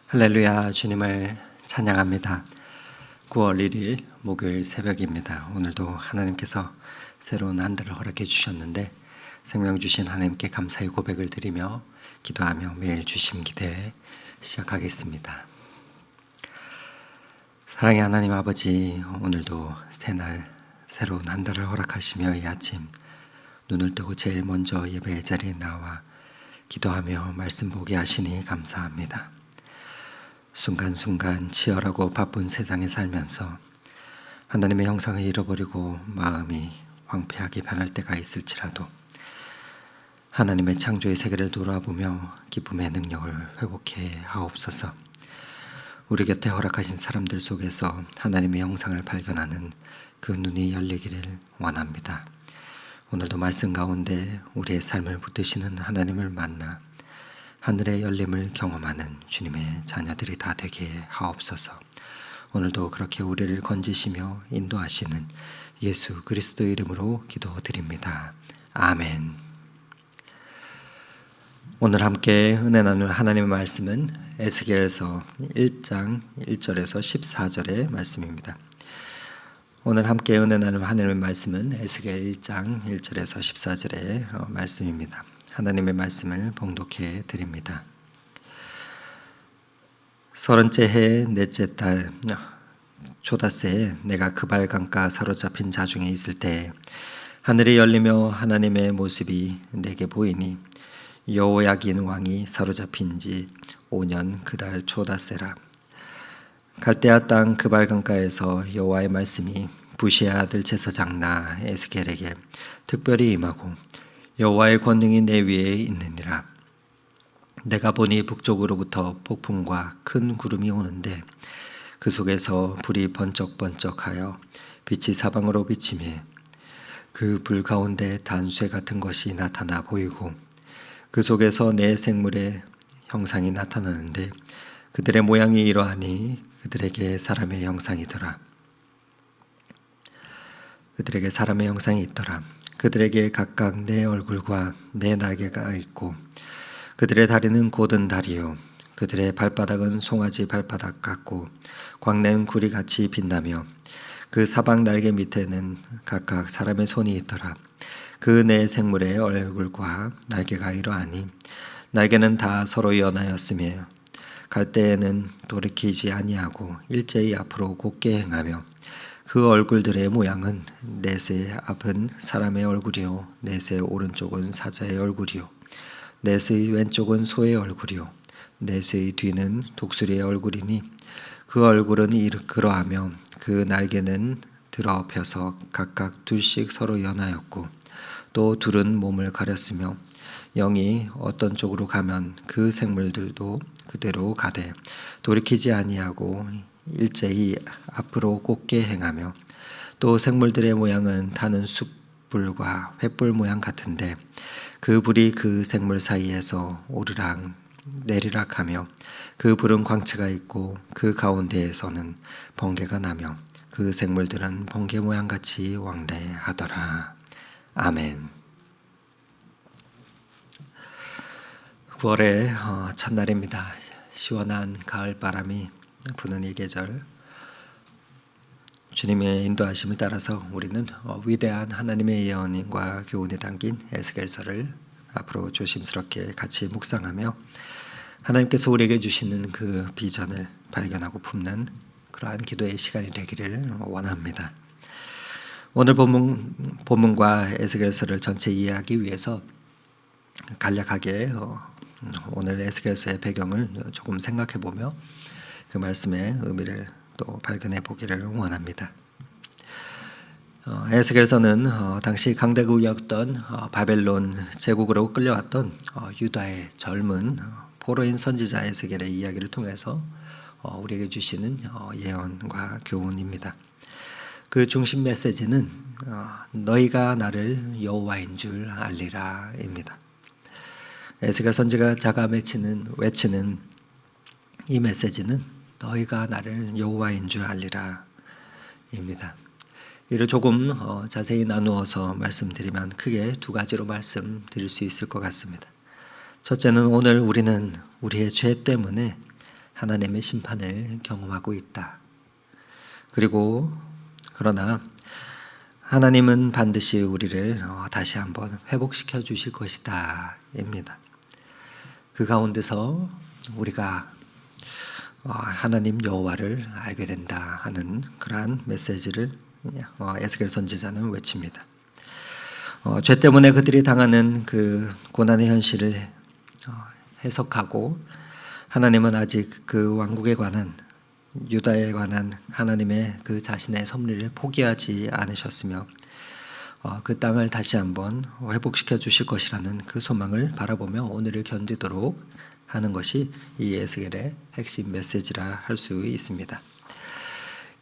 할렐루야, 주님을 찬양합니다. 9월 1일 목요일 새벽입니다. 오늘도 하나님께서 새로운 한 달을 허락해 주셨는데 생명 주신 하나님께 감사의 고백을 드리며 기도하며 매일 주심 기대 시작하겠습니다. 사랑의 하나님 아버지, 오늘도 새날 새로운 한 달을 허락하시며 이 아침 눈을 뜨고 제일 먼저 예배의 자리에 나와 기도하며 말씀 보게 하시니 감사합니다. 순간순간 치열하고 바쁜 세상에 살면서 하나님의 형상을 잃어버리고 마음이 황폐하게 변할 때가 있을지라도 하나님의 창조의 세계를 돌아보며 기쁨의 능력을 회복해 하옵소서. 우리 곁에 허락하신 사람들 속에서 하나님의 형상을 발견하는 그 눈이 열리기를 원합니다. 오늘도 말씀 가운데 우리의 삶을 붙드시는 하나님을 만나 하늘의 열림을 경험하는 주님의 자녀들이 다 되게 하옵소서. 오늘도 그렇게 우리를 건지시며 인도하시는 예수 그리스도 이름으로 기도드립니다. 아멘. 오늘 함께 은혜 나눌 하나님의 말씀은 에스겔서 1장 1절에서 14절의 말씀입니다. 오늘 함께 은혜 나눌 하나님의 말씀은 에스겔 1장 1절에서 14절의 말씀입니다. 하나님의 말씀을 봉독해 드립니다. 30째 해 넷째 달 초닷새에 내가 그발 강가 사로잡힌 자 중에 있을 때 하늘이 열리며 하나님의 모습이 내게 보이니 여호야긴 왕이 사로잡힌 지 5년 그 달 초닷새라. 갈대아 땅 그발 강가에서 여호와의 말씀이 부시의 아들 제사장 나 에스겔에게 특별히 임하고 여호와의 권능이 내 위에 있느니라. 내가 보니 북쪽으로부터 폭풍과 큰 구름이 오는데 그 속에서 불이 번쩍번쩍하여 빛이 사방으로 비치매 그 불 가운데 단쇠 같은 것이 나타나 보이고 그 속에서 네 생물의 형상이 나타나는데 그들의 모양이 이러하니 그들에게 사람의 형상이 있더라. 그들에게 각각 네 얼굴과 네 날개가 있고 그들의 다리는 곧은 다리요 그들의 발바닥은 송아지 발바닥 같고 광낸 구리같이 빛나며 그 사방 날개 밑에는 각각 사람의 손이 있더라. 그 네 생물의 얼굴과 날개가 이러하니 날개는 다 서로 연하였으며 갈 때에는 돌이키지 아니하고 일제히 앞으로 곧게 행하며 그 얼굴들의 모양은 넷의 앞은 사람의 얼굴이요 넷의 오른쪽은 사자의 얼굴이요 넷의 왼쪽은 소의 얼굴이요 넷의 뒤는 독수리의 얼굴이니 그 얼굴은 그러하며 그 날개는 들어 펴서 각각 둘씩 서로 연하였고 또 둘은 몸을 가렸으며 영이 어떤 쪽으로 가면 그 생물들도 그대로 가되 돌이키지 아니하고 일제히 앞으로 곧게 행하며 또 생물들의 모양은 타는 숯불과 횃불 모양 같은데 그 불이 그 생물 사이에서 오르락 내리락하며 그 불은 광채가 있고 그 가운데에서는 번개가 나며 그 생물들은 번개 모양같이 왕래하더라. 아멘. 9월의 첫날입니다. 시원한 가을바람이 부는 이 계절, 주님의 인도하심을 따라서 우리는 위대한 하나님의 예언과 교훈이 담긴 에스겔서를 앞으로 조심스럽게 같이 묵상하며 하나님께서 우리에게 주시는 그 비전을 발견하고 품는 그러한 기도의 시간이 되기를 원합니다. 오늘 본문과 에스겔서를 전체 이해하기 위해서 간략하게 오늘 에스겔서의 배경을 조금 생각해 보며 그 말씀의 의미를 또 발견해 보기를 원합니다. 에스겔서는 당시 강대국이었던 바벨론 제국으로 끌려왔던 유다의 젊은 포로인 선지자 에스겔의 이야기를 통해서 우리에게 주시는 예언과 교훈입니다. 그 중심 메시지는 너희가 나를 여호와인 줄 알리라입니다. 에스겔 선지자가 외치는 이 메시지는 너희가 나를 여호와인 줄 알리라 입니다. 이를 조금 자세히 나누어서 말씀드리면 크게 두 가지로 말씀드릴 수 있을 것 같습니다. 첫째는 오늘 우리는 우리의 죄 때문에 하나님의 심판을 경험하고 있다. 그리고 그러나 하나님은 반드시 우리를 다시 한번 회복시켜 주실 것이다 입니다. 그 가운데서 우리가 하나님 여호와를 알게 된다 하는 그러한 메시지를 에스겔 선지자는 외칩니다. 죄 때문에 그들이 당하는 그 고난의 현실을 해석하고 하나님은 아직 그 왕국에 관한 유다에 관한 하나님의 그 자신의 섭리를 포기하지 않으셨으며 그 땅을 다시 한번 회복시켜 주실 것이라는 그 소망을 바라보며 오늘을 견디도록 하는 것이 이 에스겔의 핵심 메시지라 할 수 있습니다.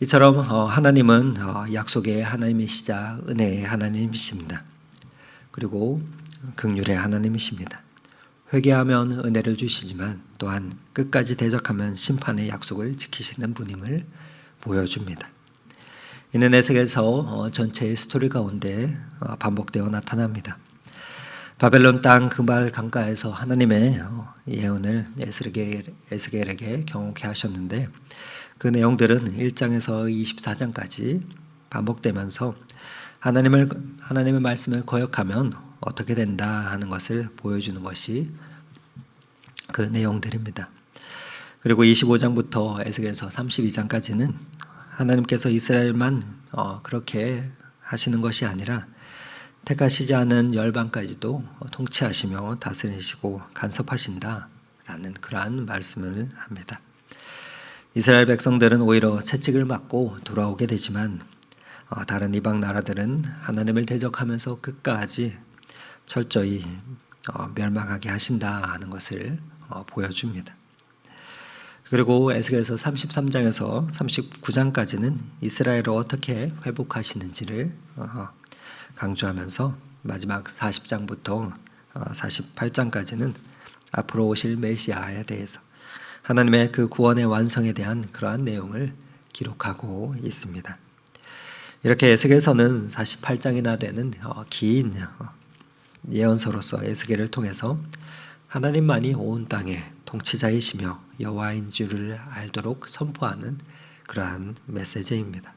이처럼 하나님은 약속의 하나님이시자 은혜의 하나님이십니다. 그리고 긍휼의 하나님이십니다. 회개하면 은혜를 주시지만 또한 끝까지 대적하면 심판의 약속을 지키시는 분임을 보여줍니다. 이는 에스겔서 전체의 스토리 가운데 반복되어 나타납니다. 바벨론 땅 그말 강가에서 하나님의 예언을 에스겔에게 경험케 하셨는데 그 내용들은 1장에서 24장까지 반복되면서 하나님의 말씀을 거역하면 어떻게 된다 하는 것을 보여주는 것이 그 내용들입니다. 그리고 25장부터 에스겔서 32장까지는 하나님께서 이스라엘만 그렇게 하시는 것이 아니라 택하시지 않은 열방까지도 통치하시며 다스리시고 간섭하신다라는 그러한 말씀을 합니다. 이스라엘 백성들은 오히려 채찍을 맞고 돌아오게 되지만 다른 이방 나라들은 하나님을 대적하면서 끝까지 철저히 멸망하게 하신다 하는 것을 보여줍니다. 그리고 에스겔서 33장에서 39장까지는 이스라엘을 어떻게 회복하시는지를 강조하면서 마지막 40장부터 48장까지는 앞으로 오실 메시아에 대해서 하나님의 그 구원의 완성에 대한 그러한 내용을 기록하고 있습니다. 이렇게 에스겔서는 48장이나 되는 긴 예언서로서 에스겔을 통해서 하나님만이 온 땅의 통치자이시며 여호와인 줄을 알도록 선포하는 그러한 메시지입니다.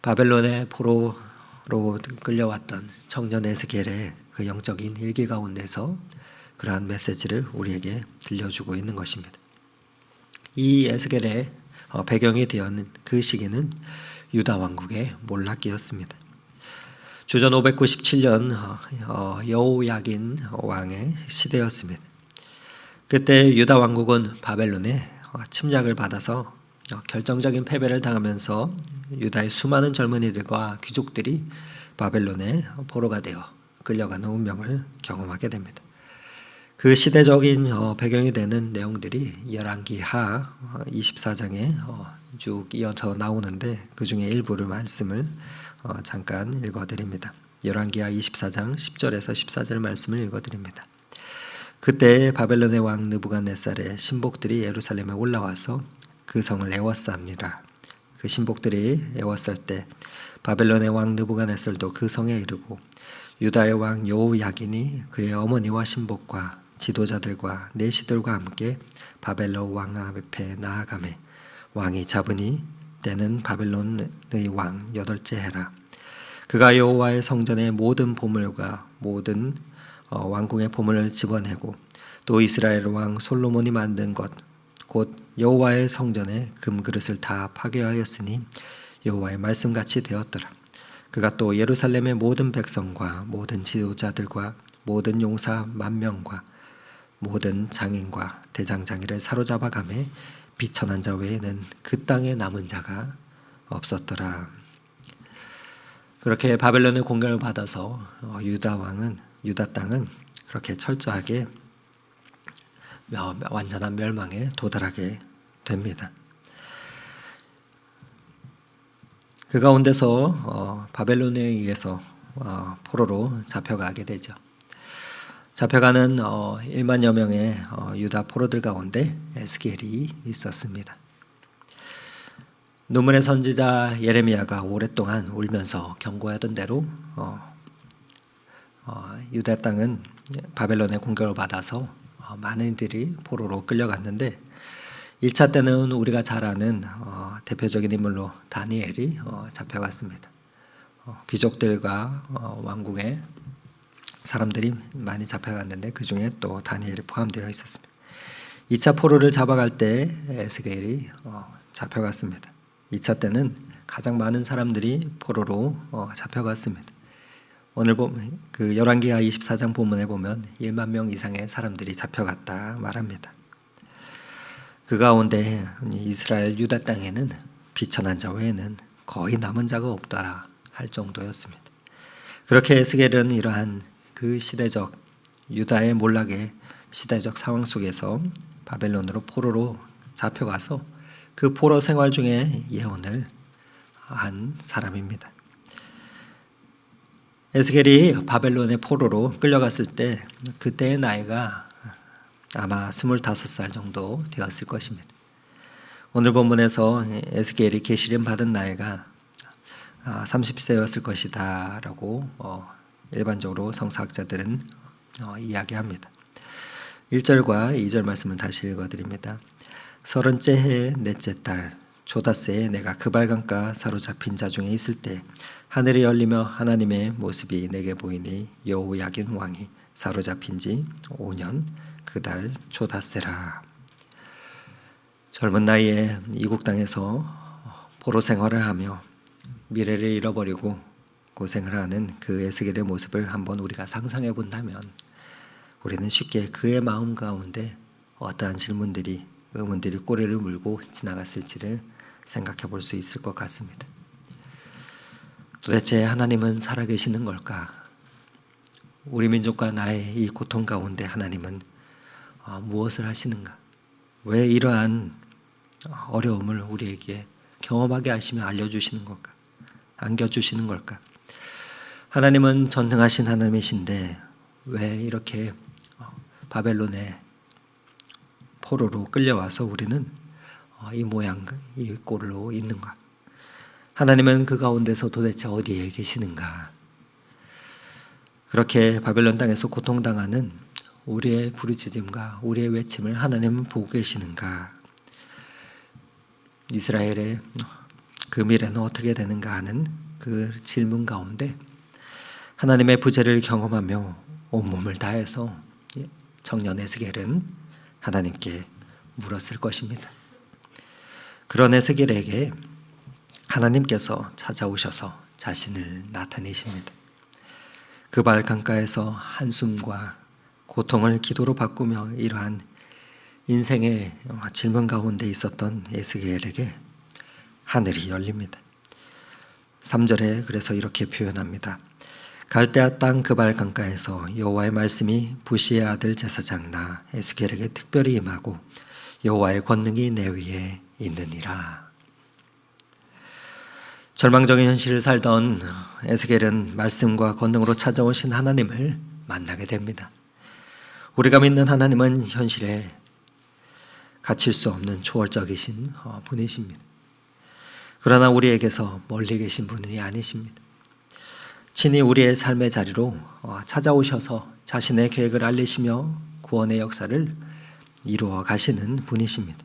바벨론의 포로로 끌려왔던 청년 에스겔의 그 영적인 일기 가운데서 그러한 메시지를 우리에게 들려주고 있는 것입니다. 이 에스겔의 배경이 되었는 그 시기는 유다 왕국의 몰락기였습니다. 주전 597년 여호야긴 왕의 시대였습니다. 그때 유다 왕국은 바벨론의 침략을 받아서 결정적인 패배를 당하면서 유다의 수많은 젊은이들과 귀족들이 바벨론의 포로가 되어 끌려가는 운명을 경험하게 됩니다. 그 시대적인 배경이 되는 내용들이 열왕기하 24장에 쭉 이어서 나오는데 그 중에 일부를 말씀을 잠깐 읽어드립니다. 열왕기하 24장 10절에서 14절 말씀을 읽어드립니다. 그때 바벨론의 왕 느부갓네살의 신복들이 예루살렘에 올라와서 그 성을 에워쌉니다. 그 신복들이 에웠을 때 바벨론의 왕 느부갓네살도 그 성에 이르고 유다의 왕 여호야긴이 그의 어머니와 신복과 지도자들과 내시들과 함께 바벨론 왕 앞에 나아가매 왕이 잡으니 때는 바벨론의 왕 8째 해라. 그가 여호와의 성전의 모든 보물과 모든 왕궁의 보물을 집어내고 또 이스라엘 왕 솔로몬이 만든 것 곧 여호와의 성전의 금그릇을 다 파괴하였으니 여호와의 말씀같이 되었더라. 그가 또 예루살렘의 모든 백성과 모든 지도자들과 모든 용사 10,000명과 모든 장인과 대장장이를 사로잡아 가매 비천한 자 외에는 그 땅에 남은 자가 없었더라. 그렇게 바벨론의 공격을 받아서 유다 땅은 그렇게 철저하게 완전한 멸망에 도달하게 됩니다. 그 가운데서 바벨론에 의해서 포로로 잡혀가게 되죠. 잡혀가는 1만여 명의 유다 포로들 가운데 에스겔이 있었습니다. 눈물의 선지자 예레미야가 오랫동안 울면서 경고하던 대로 유다 땅은 바벨론의 공격을 받아서 많은 이들이 포로로 끌려갔는데 1차 때는 우리가 잘 아는 대표적인 인물로 다니엘이 잡혀갔습니다. 귀족들과 왕궁의 사람들이 많이 잡혀갔는데 그 중에 또 다니엘이 포함되어 있었습니다. 2차 포로를 잡아갈 때 에스겔이 잡혀갔습니다. 2차 때는 가장 많은 사람들이 포로로 잡혀갔습니다. 오늘 보면 그 열왕기하 24장 본문에 보면 1만 명 이상의 사람들이 잡혀갔다 말합니다. 그 가운데 이스라엘 유다 땅에는 비천한 자 외에는 거의 남은 자가 없더라 할 정도였습니다. 그렇게 에스겔은 이러한 그 시대적 유다의 몰락의 시대적 상황 속에서 바벨론으로 포로로 잡혀가서 그 포로 생활 중에 예언을 한 사람입니다. 에스겔이 바벨론의 포로로 끌려갔을 때 그때의 나이가 아마 25살 정도 되었을 것입니다. 오늘 본문에서 에스겔이 계시를 받은 나이가 30세였을 것이다 라고 일반적으로 성서학자들은 이야기합니다. 1절과 2절 말씀을 다시 읽어드립니다. 30째 해 넷째 달 조다스에 내가 그발강가 사로잡힌 자 중에 있을 때 하늘이 열리며 하나님의 모습이 내게 보이니 여호야긴 왕이 사로잡힌 지 5년 그 달 조다스라. 젊은 나이에 이국 땅에서 포로 생활을 하며 미래를 잃어버리고 고생을 하는 그 에스겔의 모습을 한번 우리가 상상해 본다면 우리는 쉽게 그의 마음 가운데 어떠한 질문들이 의문들이 꼬리를 물고 지나갔을지를 생각해 볼 수 있을 것 같습니다. 도대체 하나님은 살아계시는 걸까? 우리 민족과 나의 이 고통 가운데 하나님은 무엇을 하시는가? 왜 이러한 어려움을 우리에게 경험하게 하시며 알려주시는 걸까? 안겨주시는 걸까? 하나님은 전능하신 하나님이신데 왜 이렇게 바벨론의 포로로 끌려와서 우리는 이 모양, 이 꼴로 있는가? 하나님은 그 가운데서 도대체 어디에 계시는가? 그렇게 바벨론 땅에서 고통당하는 우리의 부르짖음과 우리의 외침을 하나님은 보고 계시는가? 이스라엘의 그 미래는 어떻게 되는가 하는 그 질문 가운데 하나님의 부재를 경험하며 온몸을 다해서 청년 에스겔은 하나님께 물었을 것입니다. 그런 에스겔에게 하나님께서 찾아오셔서 자신을 나타내십니다. 그발 강가에서 한숨과 고통을 기도로 바꾸며 이러한 인생의 질문 가운데 있었던 에스겔에게 하늘이 열립니다. 3절에 그래서 이렇게 표현합니다. 갈대아 땅 그발 강가에서 여호와의 말씀이 부시의 아들 제사장 나 에스겔에게 특별히 임하고 여호와의 권능이 내 위에 있느니라. 절망적인 현실을 살던 에스겔은 말씀과 권능으로 찾아오신 하나님을 만나게 됩니다. 우리가 믿는 하나님은 현실에 갇힐 수 없는 초월적이신 분이십니다. 그러나 우리에게서 멀리 계신 분이 아니십니다. 친히 우리의 삶의 자리로 찾아오셔서 자신의 계획을 알리시며 구원의 역사를 이루어 가시는 분이십니다.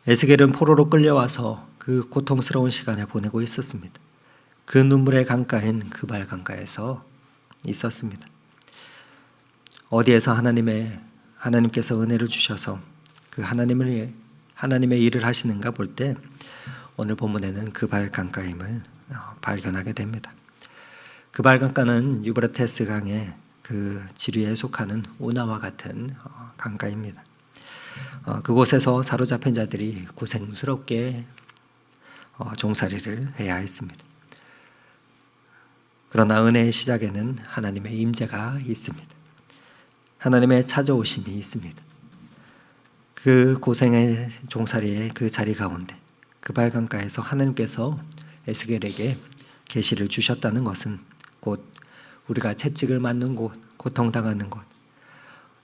에스겔은 포로로 끌려와서 그 고통스러운 시간을 보내고 있었습니다. 그 눈물의 강가인 그발 강가에서 있었습니다. 어디에서 하나님께서 은혜를 주셔서 그 하나님의 일을 하시는가 볼 때 오늘 본문에는 그발 강가임을 발견하게 됩니다. 그발 강가는 유브라테스 강의 그 지류에 속하는 우나와 같은 강가입니다. 그곳에서 사로잡힌 자들이 고생스럽게 종살이를 해야 했습니다. 그러나 은혜의 시작에는 하나님의 임재가 있습니다. 하나님의 찾아오심이 있습니다. 그 고생의 종살이의 그 자리 가운데 그발 강가에서 하나님께서 에스겔에게 계시를 주셨다는 것은 곧 우리가 채찍을 맞는 곳, 고통당하는 곳,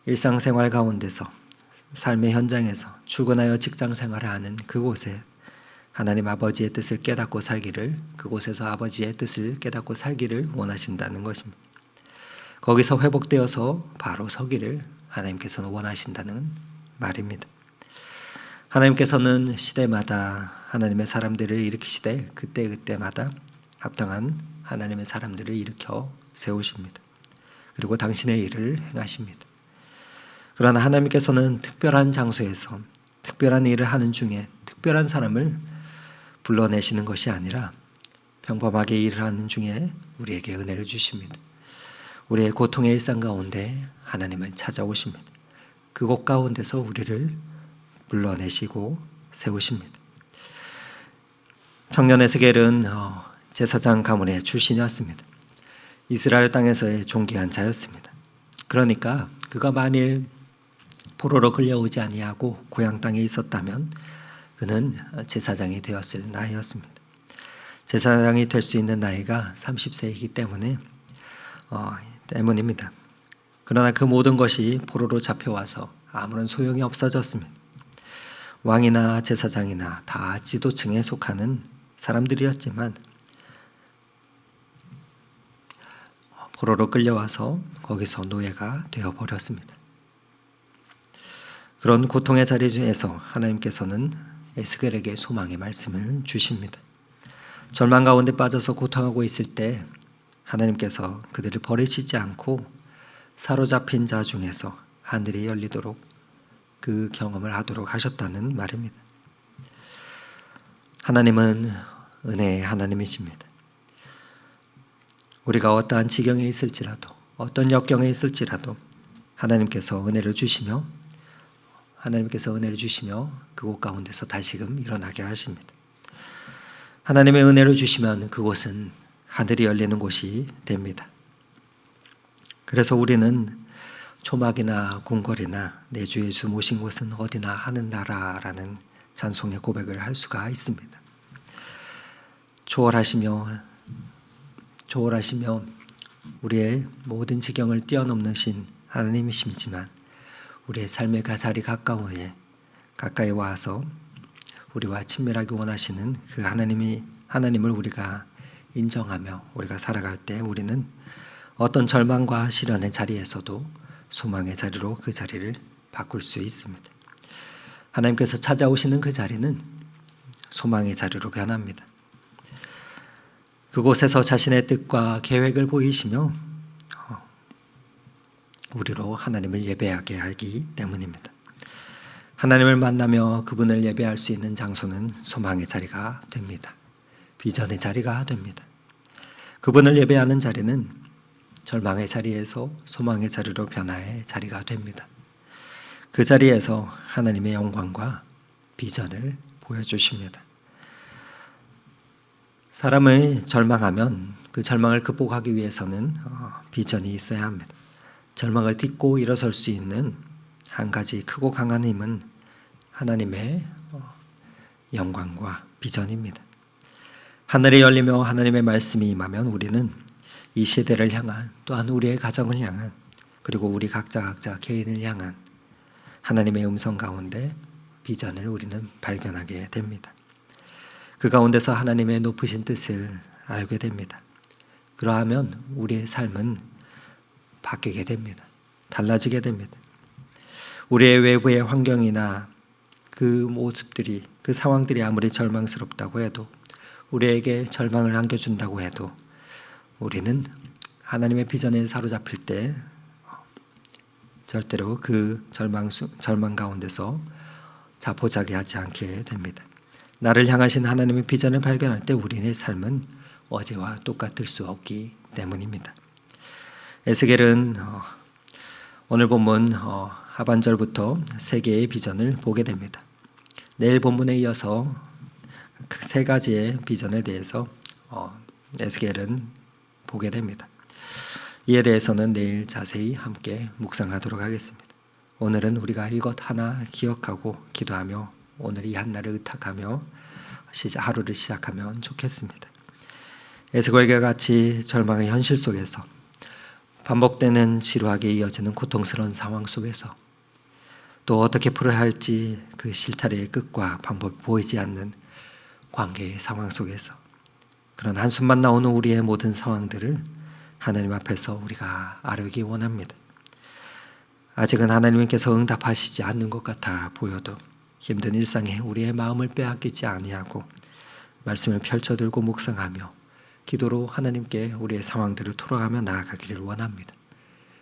일상생활 가운데서 삶의 현장에서 출근하여 직장 생활을 하는 그곳에 하나님 아버지의 뜻을 깨닫고 살기를, 그곳에서 아버지의 뜻을 깨닫고 살기를 원하신다는 것입니다. 거기서 회복되어서 바로 서기를 하나님께서는 원하신다는 말입니다. 하나님께서는 시대마다 하나님의 사람들을 일으키시되 그때그때마다 합당한 하나님의 사람들을 일으켜 세우십니다. 그리고 당신의 일을 행하십니다. 그러나 하나님께서는 특별한 장소에서 특별한 일을 하는 중에 특별한 사람을 불러내시는 것이 아니라 평범하게 일을 하는 중에 우리에게 은혜를 주십니다. 우리의 고통의 일상 가운데 하나님은 찾아오십니다. 그곳 가운데서 우리를 불러내시고 세우십니다. 청년 에스겔은 제사장 가문의 출신이었습니다. 이스라엘 땅에서의 존귀한 자였습니다. 그러니까 그가 만일 포로로 끌려오지 아니하고 고향 땅에 있었다면 그는 제사장이 되었을 나이였습니다. 제사장이 될 수 있는 나이가 30세이기 때문입니다. 그러나 그 모든 것이 포로로 잡혀와서 아무런 소용이 없어졌습니다. 왕이나 제사장이나 다 지도층에 속하는 사람들이었지만 포로로 끌려와서 거기서 노예가 되어버렸습니다. 그런 고통의 자리에서 하나님께서는 에스겔에게 소망의 말씀을 주십니다. 절망 가운데 빠져서 고통하고 있을 때 하나님께서 그들을 버리시지 않고 사로잡힌 자 중에서 하늘이 열리도록 그 경험을 하도록 하셨다는 말입니다. 하나님은 은혜의 하나님이십니다. 우리가 어떠한 지경에 있을지라도 어떤 역경에 있을지라도 하나님께서 은혜를 주시며 그곳 가운데서 다시금 일어나게 하십니다. 하나님의 은혜를 주시면 그곳은 하늘이 열리는 곳이 됩니다. 그래서 우리는 초막이나 궁궐이나 내 주 예수 모신 곳은 어디나 하는 나라라는 찬송의 고백을 할 수가 있습니다. 초월하시며 우리의 모든 지경을 뛰어넘으신 하나님이시지만 우리의 삶의 자리 가까이 와서 우리와 친밀하게 원하시는 그 하나님을 우리가 인정하며 우리가 살아갈 때 우리는 어떤 절망과 시련의 자리에서도 소망의 자리로 그 자리를 바꿀 수 있습니다. 하나님께서 찾아오시는 그 자리는 소망의 자리로 변합니다. 그곳에서 자신의 뜻과 계획을 보이시며 우리로 하나님을 예배하게 하기 때문입니다. 하나님을 만나며 그분을 예배할 수 있는 장소는 소망의 자리가 됩니다. 비전의 자리가 됩니다. 그분을 예배하는 자리는 절망의 자리에서 소망의 자리로 변화의 자리가 됩니다. 그 자리에서 하나님의 영광과 비전을 보여주십니다. 사람이 절망하면 그 절망을 극복하기 위해서는 비전이 있어야 합니다. 절망을 딛고 일어설 수 있는 한 가지 크고 강한 힘은 하나님의 영광과 비전입니다. 하늘이 열리며 하나님의 말씀이 임하면 우리는 이 시대를 향한, 또한 우리의 가정을 향한, 그리고 우리 각자 개인을 향한 하나님의 음성 가운데 비전을 우리는 발견하게 됩니다. 그 가운데서 하나님의 높으신 뜻을 알게 됩니다. 그러하면 우리의 삶은 바뀌게 됩니다. 달라지게 됩니다. 우리의 외부의 환경이나 그 모습들이, 그 상황들이 아무리 절망스럽다고 해도, 우리에게 절망을 안겨준다고 해도 우리는 하나님의 비전에 사로잡힐 때 절대로 그 절망 가운데서 자포자기하지 않게 됩니다. 나를 향하신 하나님의 비전을 발견할 때 우리의 삶은 어제와 똑같을 수 없기 때문입니다. 에스겔은 오늘 본문 하반절부터 세 개의 비전을 보게 됩니다. 내일 본문에 이어서 그 세 가지의 비전에 대해서 에스겔은 보게 됩니다. 이에 대해서는 내일 자세히 함께 묵상하도록 하겠습니다. 오늘은 우리가 이것 하나 기억하고 기도하며 오늘 이 한날을 의탁하며 하루를 시작하면 좋겠습니다. 에스겔과 같이 절망의 현실 속에서 반복되는 지루하게 이어지는 고통스러운 상황 속에서 또 어떻게 풀어야 할지 그 실타래의 끝과 방법이 보이지 않는 관계의 상황 속에서 그런 한숨만 나오는 우리의 모든 상황들을 하나님 앞에서 우리가 아뢰기 원합니다. 아직은 하나님께서 응답하시지 않는 것 같아 보여도 힘든 일상에 우리의 마음을 빼앗기지 아니하고 말씀을 펼쳐들고 묵상하며 기도로 하나님께 우리의 상황들을 토로하며 나아가기를 원합니다.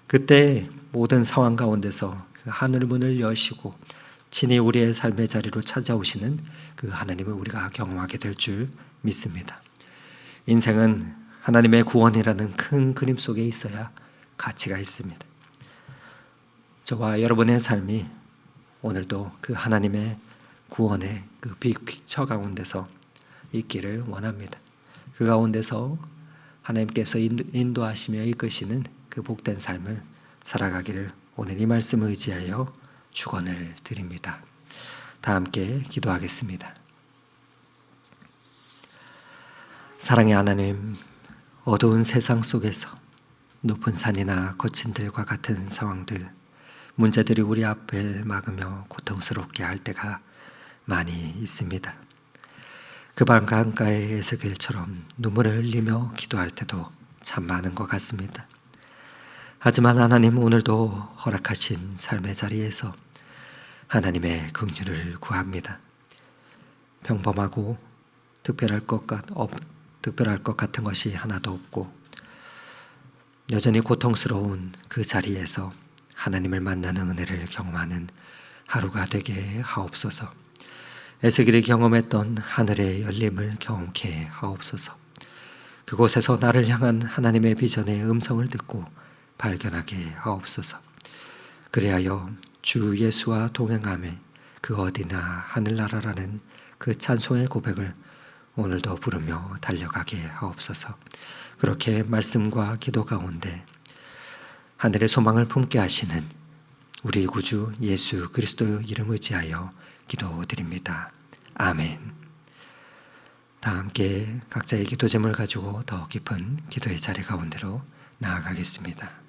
그때 모든 상황 가운데서 그 하늘 문을 여시고 친히 우리의 삶의 자리로 찾아오시는 그 하나님을 우리가 경험하게 될 줄 믿습니다. 인생은 하나님의 구원이라는 큰 그림 속에 있어야 가치가 있습니다. 저와 여러분의 삶이 오늘도 그 하나님의 구원의 그 빅픽처 가운데서 있기를 원합니다. 그 가운데서 하나님께서 인도하시며 이끄시는 그 복된 삶을 살아가기를 오늘 이 말씀을 의지하여 축원을 드립니다. 다 함께 기도하겠습니다. 사랑의 하나님, 어두운 세상 속에서 높은 산이나 거친 들과 같은 상황들, 문제들이 우리 앞을 막으며 고통스럽게 할 때가 많이 있습니다. 그 방 강가의 에스겔처럼 눈물을 흘리며 기도할 때도 참 많은 것 같습니다. 하지만 하나님, 오늘도 허락하신 삶의 자리에서 하나님의 긍휼을 구합니다. 평범하고 특별할 것 같은 것이 하나도 없고 여전히 고통스러운 그 자리에서 하나님을 만나는 은혜를 경험하는 하루가 되게 하옵소서. 에스겔이 경험했던 하늘의 열림을 경험케 하옵소서. 그곳에서 나를 향한 하나님의 비전의 음성을 듣고 발견하게 하옵소서. 그리하여 주 예수와 동행함에 그 어디나 하늘나라라는 그 찬송의 고백을 오늘도 부르며 달려가게 하옵소서. 그렇게 말씀과 기도 가운데 하늘의 소망을 품게 하시는 우리 구주 예수 그리스도 이름 의지하여 기도드립니다. 아멘. 다 함께 각자의 기도 제목을 가지고 더 깊은 기도의 자리 가운데로 나아가겠습니다.